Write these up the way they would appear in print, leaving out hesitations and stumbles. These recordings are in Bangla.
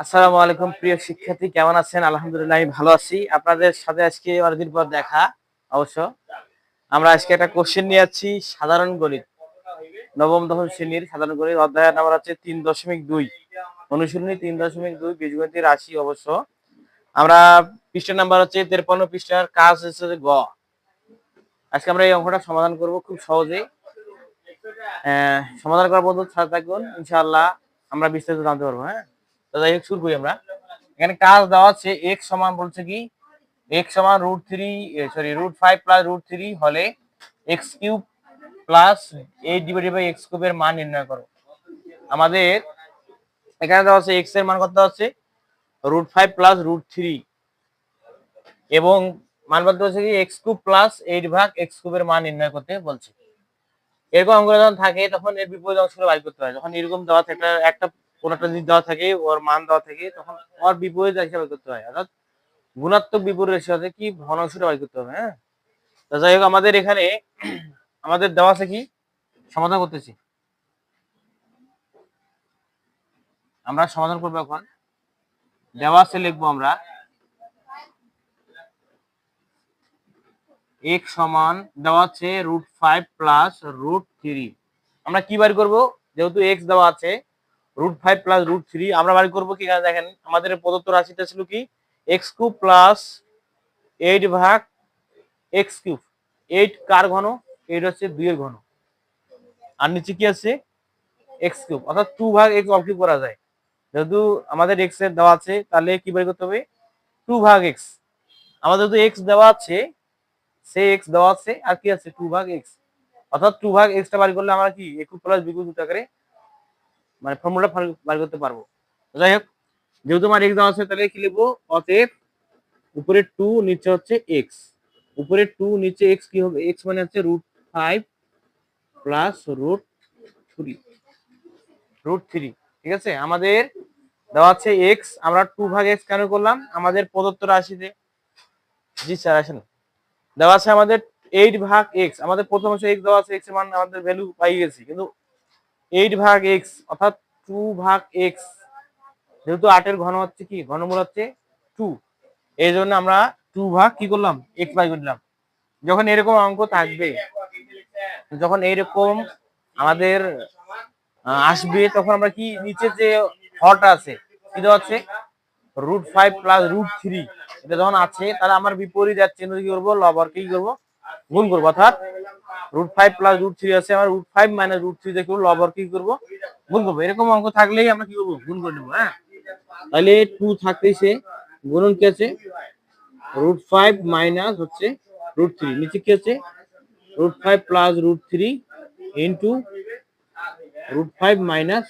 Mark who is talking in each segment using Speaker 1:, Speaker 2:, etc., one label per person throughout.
Speaker 1: আসসালামু আলাইকুম প্রিয় শিক্ষার্থী, কেমন আছেন? আলহামদুলিল্লাহ আমি ভালো আছি। আপনাদের সাথে আজকে অনেকদিন পর দেখা। অবশ্য আমরা আজকে একটা কোশ্চেন নিয়ে যাচ্ছি, সাধারণ গণিত, নবম দশম শ্রেণীর সাধারণ গণিত, অধ্যায়ের নাম্বার হচ্ছে 3.2, অনুশীলনী 3.2 বীজগণিতের রাশি। অবশ্য আমরা পৃষ্ঠা নাম্বার হচ্ছে 53 পৃষ্ঠার কাজ হচ্ছে যে গ। আজকে আমরা এই অঙ্কটা সমাধান করব খুব সহজে। সমাধান করার পদ্ধতি সাথে থাকুন, ইনশাআল্লাহ আমরা বিস্তারিত জানতে পারবো। হ্যাঁ, তো যাই হোক, শুরু করি আমরা। এখানে কাজ দেওয়া আছে, x সমান বলছে কি, x সমান √5 প্লাস √3 হলে x³ plus 8 divided by x³ এর মান নির্ণয় করো। আমাদের এখানে দেওয়া আছে x এর মান কত আছে, √5 প্লাস √3, এবং মান বলতে হচ্ছে কি x³ প্লাস 8 ভাগ x³ এর মান নির্ণয় করতে বলছে। এরকম অঙ্ক যখন থাকে তখন এর বিপরীত অংশগুলো বাইর করতে হয়। যখন এরকম দেওয়া থাকে একটা কোন একটা জিনিস দেওয়া থাকে, ওর মান দেওয়া থাকে, তখন ওর বিপরীত হিসাবে বাইর করতে হয়, অর্থাৎ গুণাত্মক বিপরীত সাথে কি ভগ্নাংশটা বাইর করতে হবে। হ্যাঁ, তো যাই হোক, আমাদের এখানে আমাদের দেওয়া আছে কি, সমাধান করতেছি, আমরা সমাধান করবো। এখন দেওয়া আছে, লিখবো আমরা x সমান দেওয়া আছে √5 প্লাস √3। আমরা কি বার করব, যেহেতু x দেওয়া আছে √5 প্লাস √3, আমরা বার করবো কি, দেখেন আমাদের প্রদত্ত রাশিটা ছিল কি x³ প্লাস 8 ভাগ x³। 8 কার ঘন, 8 হচ্ছে 2 এর ঘন, আর নিচে কি আছে x³, অর্থাৎ 2 ভাগ x অল্প করা যায়। যেহেতু আমাদের x এর দেওয়া আছে, তাহলে কি বের করতে হবে, 2 ভাগ x। আমাদের যেহেতু x দেওয়া আছে, সে x দেওয়া আছে, আর কি আছে 2 ভাগ x, অর্থাৎ 2 ভাগ x টা বার করলে আমরা কি a³ প্লাস b³ দুটো করে মানে ফর্মুলা বার করতে পারবো। যাই হোক, যেহেতু আমার x দেওয়া আছে, তাহলে কি লিখবো, অতএব উপরে 2 নিচে হচ্ছে x, উপরে 2 নিচে x কি হবে, x মানে হচ্ছে √5 প্লাস √3। ঠিক আছে, আমাদের দেওয়া আছে x, আমরা 2 ভাগ x কেন করলাম, আমাদের প্রদত্ত রাশিতে, জি স্যার আসেন, দেওয়া আছে আমাদের 8 ভাগ x, আমাদের প্রথম অংশে x দেওয়া আছে, x এর মান আমাদের ভ্যালু পাই গেছি, কিন্তু 8 ভাগ x অর্থাৎ 2 ভাগ x, যেহেতু 8 এর ঘন হচ্ছে কি, ঘনমূল হচ্ছে 2, এই জন্য আমরা 2 ভাগ কি করলাম, x বাই করলাম। যখন এরকম অঙ্ক থাকবে, যখন এইরকম আমাদের আসবে, তখন আমরা কি নিচে যে হরটা আছে, কি দেওয়া আছে √5 প্লাস √3, এটা যখন আছে, তাহলে আমার বিপরীত আর চিহ্ন কি করবো, লবর কি করবো, গুণ করবো, অর্থাৎ √5 প্লাস √3 আছে, আমার √5 মাইনাস √3 দেখবো, লবর কি করবো, গুণ করবো। এরকম অঙ্ক থাকলেই আমরা কি করবো, গুণ করে নেবো। হ্যাঁ, তাহলে 2 থাকতেছে, গুণন কি আছে, √5 মাইনাস হচ্ছে √3, নিচে কি আছে √5 প্লাস √3 ইন্টু √5 মাইনাস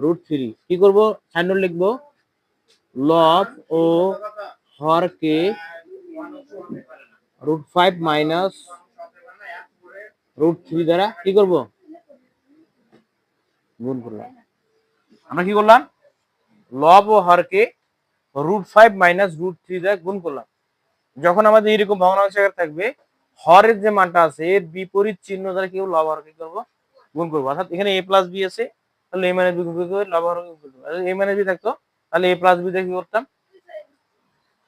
Speaker 1: √3। কি করবো, সাইন লিখবো, লব ও হরকে √5 মাইনাস √3 দ্বারা কি করব, গুণ করলাম। আমরা কি করলাম, লব ও হরকে √5 মাইনাস √3 দ্বারা গুণ করলাম। যখন আমাদের এরকম ভগ্নাংশ আকার থাকবে, হরের যে মানটা আছে, এর বিপরীত চিহ্ন দ্বারা কি লব হরকে কি করবো, গুণ করবো। অর্থাৎ এখানে a প্লাস বি আছে, তাহলে a মাইনাস বি গুণ করে লব হরকে গুণ করবো। a মাইনাস বি থাকতো, তাহলে a প্লাস বি দিয়ে কি করতাম,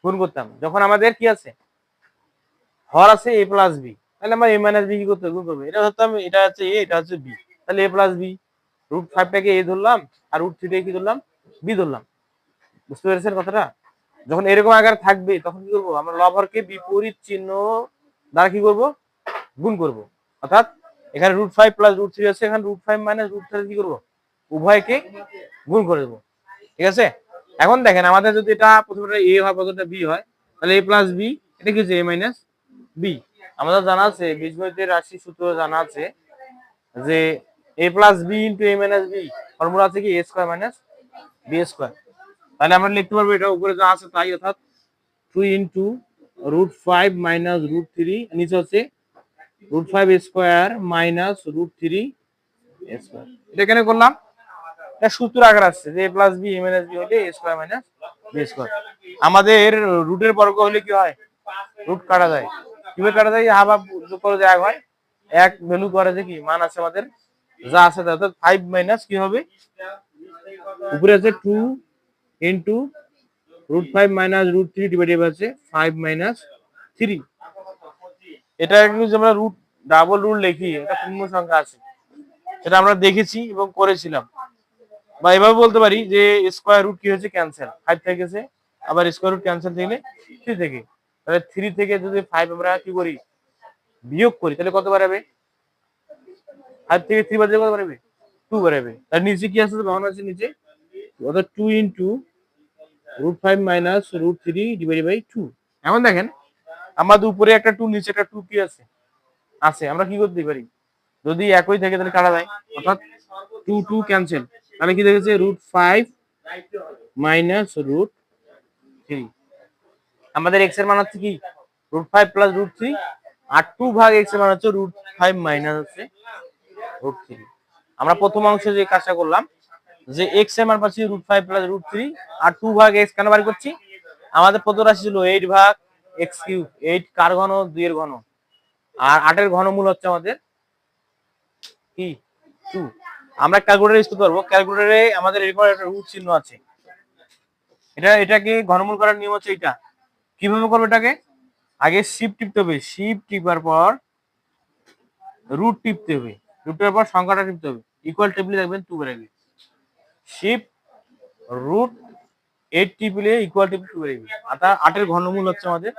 Speaker 1: গুণ করতাম। যখন আমাদের কি আছে, হর আছে a প্লাস বি, তাহলে আমরা a মাইনাস বি কি করতে, গুণ করবো। এটা ধরতাম, এটা হচ্ছে a, এটা হচ্ছে b, তাহলে a প্লাস বি, √5 টাকে a ধরলাম, আর √3 টাকে কি ধরলাম, b ধরলাম। বুঝতে পেরেছেন কথাটা? যখন এরকম আকার থাকবে, তখন কি করবো, আমরা লব হরকে বিপরীত চিহ্ন দ্বারা কি করবো, গুণ করব। অর্থাৎ এখানে √5 প্লাস √3 আছে, এখানে √5 মাইনাস √3 কি করবো, উভয়কে গুণ করে দেবো। ঠিক আছে, এখন দেখেন আমাদের যদি এটা প্রথমে a হয়, প্রথমটা b হয়, তাহলে a প্লাস b, এটা কি হচ্ছে a মাইনাস b। আমাদের জানা আছে, বীজগণিতের রাশি সূত্র জানা আছে যে a plus b into a minus b, formula আছে কি a square minus b square. তাহলে আমরা লিখতে পারবো এটা উপরে যা আছে তাই, অর্থাৎ 2 ইন্টু √5 মাইনাস √3, নিচে হচ্ছে √5 স্কয়ার মাইনাস √3 স্কয়ার। এটা কেন করলাম, এটা সূত্র আকার আসছে যে a plus b a minus b হলে a square minus b square. আমাদের রুটের বর্গ হলে কি হয়, রুট কাটা যায়। কিভাবে কাটা যায়, হাফ হাফ যোগ করে যে এক হয়, এক ভ্যালু করে যে কি মান আছে আমাদের যা আছে, অর্থাৎ 5 মাইনাস কি হবে, উপরে আছে 2 ইন্টু √5 মাইনাস √3 ডিভাইডেড আছে 5 মাইনাস 3। এটা কিন্তু আমরা ডাবল রুট লিখি, এটা পূর্ণ সংখ্যা আছে, এটা আমরা দেখেছি এবং করেছিলাম। বা এভাবে বলতে পারি যে স্কোয়ার রুট কি হয়েছে, ক্যান্সেল, 5 থেকে গেছে, আবার স্কোয়ার রুট ক্যান্সেল থেকে 3 থেকে, তাহলে 3 থেকে যদি 5 আমরা কি করি, বিয়োগ করি, তাহলে কত বাড়াবে? 5 থেকে 3 বাদ দিলে কত বাড়াবে? 2 বাড়াবে। তার নিচে কি আছে, ভাবনা আছে নিচে, অর্থাৎ 2 ইন্টু √5 মাইনাস √3 ডিভাইডেড বাই 2। এখন দেখেন আমাদের উপরে একটা 2, নিচে একটা 2 কি আছে, আছে। আমরা কি করতে পারি, যদি একই থাকে তাহলে কাটা যায়, অর্থাৎ 2 2 ক্যান্সেল, তাহলে কি দেখেছে √5 মাইনাস √3। আমাদের x এর মান হচ্ছে কি √5 প্লাস √3, আর 2 ভাগ x এর মান হচ্ছে √5 মাইনাস হচ্ছে √3। আমরা প্রথম অংশে যে কাজটা করলাম যে x এর মান পাচ্ছি √5 প্লাস √3 আর 2 ভাগ x কেন বার করছি, আমাদের প্রথম রাশি ছিল 8 ভাগ x কিউব, 8 কার ঘন, 2 এর ঘন, আর 8 এর ঘনমূল হচ্ছে আমাদের কি 2। আমরা ক্যালকুলেটর ইউজ করতে পারবো, ক্যালকুলেটরে আমাদের এরকম একটা রুট চিহ্ন আছে, এটাকে ঘনমূল করার নিয়ম হচ্ছে এটা। কিভাবে করবো এটাকে, আগে শিফট টিপতে হবে, শিফট টিপার পর রুট টিপতে হবে, রুটের পর সংখ্যাটা টিপতে হবে, ইকুয়াল টেবিলে দেখবেন 2 বেরোবে, শিফট রুট 8 টিপলে ইকুয়াল টেবিল 2 বেরোবে, অর্থাৎ 8 এর ঘনমূল হচ্ছে আমাদের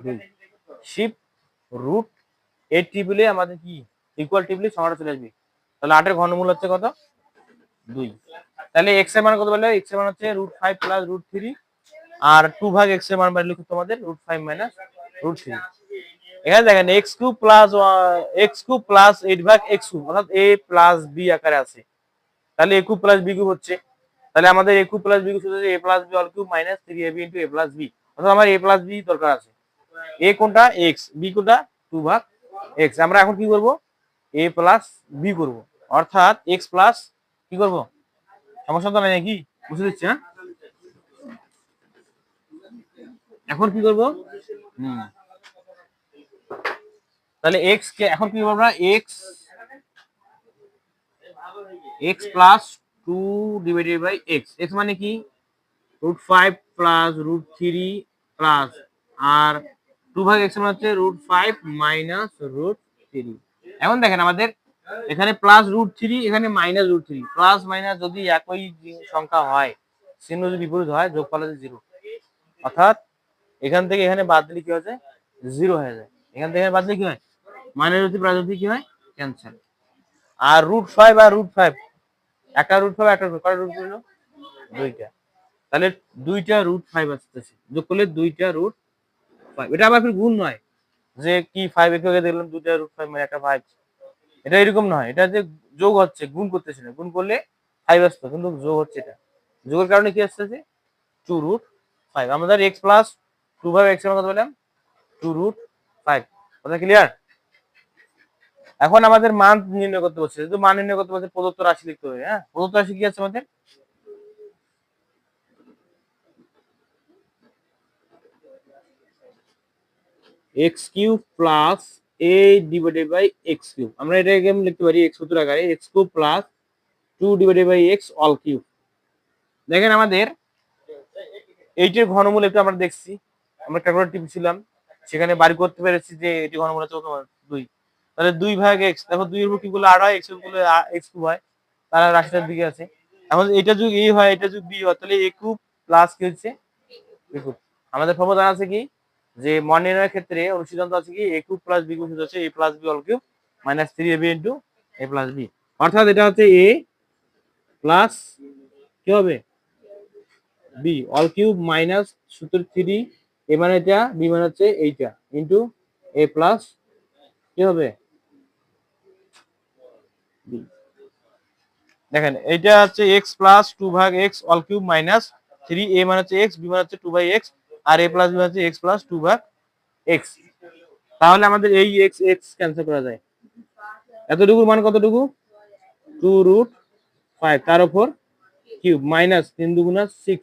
Speaker 1: 2। শিফট রুট 8 টিপলে আমাদের কি ইকুয়াল টেবিলে সংখ্যাটা চলে আসবে, তাহলে 8 এর ঘনমূল হচ্ছে কত, 2। তাহলে x এর মান কত বললে, x এর মান হচ্ছে √5 প্লাস √3, আর 2 ভাগ x এর মান বাড়লে কত আমাদের √5 মাইনাস √3। এখানে দেখেন x কিউব প্লাস 8 ভাগ x কিউব, অর্থাৎ a প্লাস b আকারে আছে, তাহলে a cube plus b cube হচ্ছে, তাহলে আমাদের a cube plus b cube হচ্ছে a plus b all cube minus 3ab into a plus b, অর্থাৎ আমার a প্লাস b দরকার আছে। a কোনটা, x, b কোনটা 2 ভাগ x। আমরা এখন কি করব, a প্লাস b করব, অর্থাৎ x প্লাস কি করব, সমস্যা তো নাই নাকি, বুঝতে দিচ্ছি। হ্যাঁ, এখন কি করব, তাহলে x কে এখন কি করব আমরা, x plus 2 divided by x মানে কি √5 প্লাস √3 প্লাস, আর 2 ভাগ x মানে হচ্ছে √5 মাইনাস √3। এখন দেখেন আমাদের এখানে প্লাস √3, এখানে মাইনাস √3, প্লাস মাইনাস যদি একই সংখ্যা হয়, চিহ্ন যদি বিপরীত হয়, যোগফল হচ্ছে 0, অর্থাৎ এখান থেকে এখানে বাদ দিলে কি হচ্ছে 0 হয়ে যায়, এখান থেকে বাদ দিলে কি হয়, মাইনাস √3 প্লাস √3 কি হয়, ক্যান্সেল। আর √5 আর √5, একটা √5 একটা কয়টা রুট হলো, দুইটা, তাহলে দুইটা √5 আসতেছে, যোগ করলে দুইটা √5। এটা আবার ফির গুণ নয় যে কি 5 একে দেখলাম দুইটা √5 মানে একটা 5, এটা এরকম নয়, এটা যে যোগ হচ্ছে, গুণ করতেছে না, গুণ করলে 5 আসতো, কিন্তু যোগ হচ্ছে, এটা যোগের কারণে কি আসতেছে 2√5। আমাদের x প্লাস 2 ভাগ x এর কথা বললাম 2√5, কথা ক্লিয়ার। এখন আমাদের মান নির্ণয় করতে বলছে, যদি মান নির্ণয় করতে বলছে প্রদত্ত রাশি লিখতে হবে। হ্যাঁ, প্রদত্ত রাশি কি আছে আমাদের, x cube plus a divided by x cube, আমরা এটাকে লিখতে পারি x সূত্র আকারে, x cube plus 2 divided by x all cube. দেখেন আমাদের এইটার ঘনমূল একটু আমরা দেখছি, আমরা ক্যালকুলেটর টিপছিলাম, সেখানে বাড়ি করতে পেরেছি যে এটি ঘনমূল হচ্ছে 2, তাহলে 2 ভাগ x, দেখো 2 এর উপর কি করলে 8 হয়, x এর উপর করলে x কিউব হয়, তারা রাশিটার দিকে আছে। এখন এটা যদি a হয়, এটা যদি b হয়, তাহলে a কিউব প্লাস কি হচ্ছে b কিউব। আমাদের ফর্মুলা জানা আছে কি, যে মান নির্ণয়ের ক্ষেত্রে অনুসিদ্ধান্ত আছে কি a cube plus b cube হচ্ছে a plus b all cube minus 3ab into a plus b, অর্থাৎ এটা হচ্ছে a প্লাস কি হবে b অল কিউব মাইনাস সূত্র 3, a মানে এটা, b মানে হচ্ছে এইটা, ইনটু a প্লাস কি হবে b। দেখেন এটা হচ্ছে x প্লাস 2 ভাগ x all cube minus 3, a মানে হচ্ছে x, b মানে হচ্ছে 2 বাই x, আর a প্লাস b মানে হচ্ছে x প্লাস 2 ভাগ x। তাহলে আমাদের এই x x ক্যান্সেল করা যায়, এতটুকুর মান কতটুকু 2√5, তার উপর কিউব মাইনাস 3 দুগুণা 6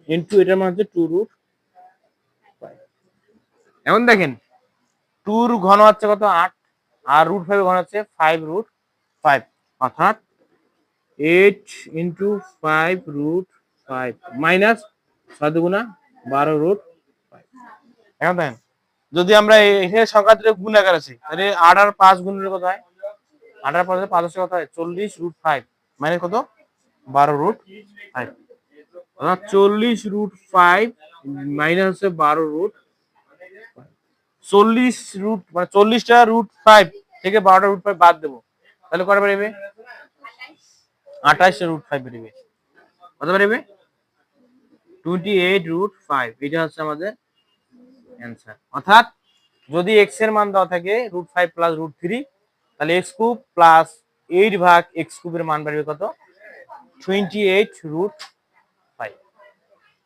Speaker 1: ইনটু এটার মান হচ্ছে 2√5। এখন দেখেন 2 ঘন হচ্ছে কত 8, আর √5 ঘন হচ্ছে 5√5, অর্থাৎ 8 ইনটু 5√5 5 মাইনাস 6 দুগুণা 12 রুট 5। এখন দেখেন যদি আমরা এখানে সংখ্যা দুটো গুণ আকার আছে তাহলে 8 আর 5 গুণের কত হয়? 8 আর 5 এর 5 কত হয়? 40 রুট 5 মাইনাস কত? 12 রুট 5। অর্থাৎ 40 রুট 5 মাইনাস হচ্ছে 12 রুট 40 রুট মানে 40টা রুট 5 থেকে 12টা রুট 5 বাদ দেবো তাহলে কত বেরোবে? 28 রুট 5 বেরোবে। কত বেরোবে? 28 রুট 5। এটা হচ্ছে আমাদের অ্যান্সার। অর্থাৎ যদি x এর মান দেওয়া থাকে রুট 5 প্লাস রুট 3 তাহলে x কিউব প্লাস 8 ভাগ x কিউবের মান বেরোবে কত? 28 রুট 5।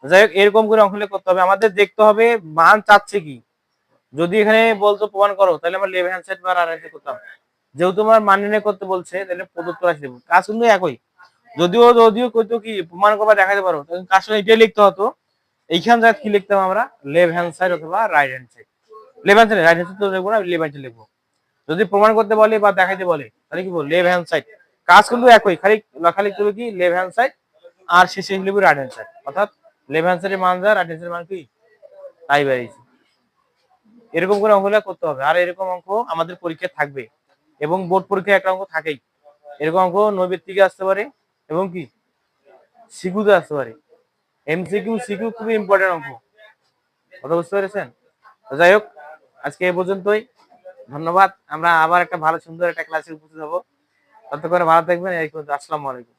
Speaker 1: যাই হোক এরকম করে অঙ্ক করতে হবে, আমাদের দেখতে হবে মান চাচ্ছে কি। যদি এখানে বলতো প্রমাণ করো তাহলে আমরা লেফট হ্যান্ড সাইড বা রাইট হ্যান্ড সাইড করতাম। যেহেতু আমার মান নির্ণয় করতে বলছে তাহলে প্রদত্ত রাশি দেবো, কাজ কিন্তু একই। যদিও কইতো কি প্রমাণ করবা দেখাতে পারো, তখন কাজটা এটাই লিখতে হতো। এইখান জায়গায় কি লিখতাম আমরা? লেফট হ্যান্ড সাইড অথবা right hand side. Left hand side, right hand side তো লিখবো না, লেফট হ্যান্ড সাইড লিখবো। যদি প্রমাণ করতে বলে বা দেখাইতে বলে তাহলে কি বলবো? Left hand side. কাজ কিন্তু একই, খালি লেখা লিখতে হবে কি লেফট হ্যান্ড সাইড আর শেষে লিখবো রাইট হ্যান্ড সাইড। অর্থাৎ লেফট হ্যান্ড সাইডের মান যা রাইট হ্যান্ড সাইডের মান কি তাই বেরিয়েছে। এরকম করে অঙ্কগুলো করতে হবে। আর এরকম অঙ্ক আমাদের পরীক্ষায় থাকবে এবং বোর্ড পরীক্ষায় একটা অঙ্ক থাকেই। এরকম অঙ্ক নৈবেত্তিকে আসতে পারে এবং কি সিকিউতে আসতে পারে। এমসিকিউ সিকিউ খুবই ইম্পর্টেন্ট অঙ্ক। কথা বুঝতে পেরেছেন? যাই হোক আজকে এই পর্যন্তই। ধন্যবাদ। আমরা আবার একটা ভালো সুন্দর একটা ক্লাসে উপস্থিত হবো। ততক্ষণে ভালো থাকবেন। আসসালামু আলাইকুম।